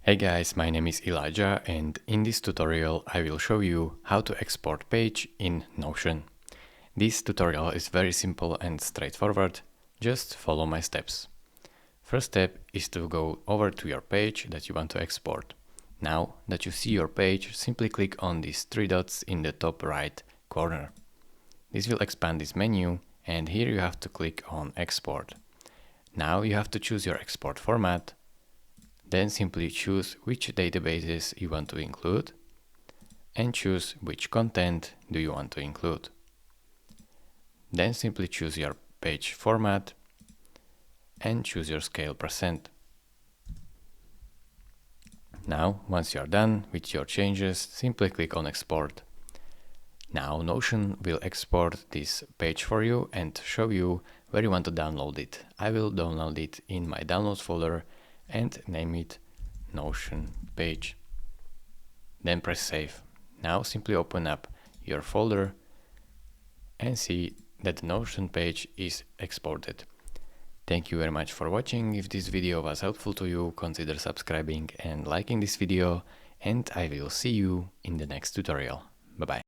Hey guys, my name is Elijah and in this tutorial I will show you how to export page in Notion. This tutorial is very simple and straightforward, just follow my steps. First step is to go over to your page that you want to export. Now that you see your page, simply click on these three dots in the top right corner. This will expand this menu and here you have to click on Export. Now you have to choose your export format. Then simply choose which databases you want to include and choose which content do you want to include. Then simply choose your page format and choose your scale %. Now, once you're done with your changes, simply click on Export. Now Notion will export this page for you and show you where you want to download it. I will download it in my Downloads folder and name it Notion page. Then press Save. Now simply open up your folder and see that the Notion page is exported. Thank you very much for watching. If this video was helpful to you, consider subscribing and liking this video, and I will see you in the next tutorial. Bye bye.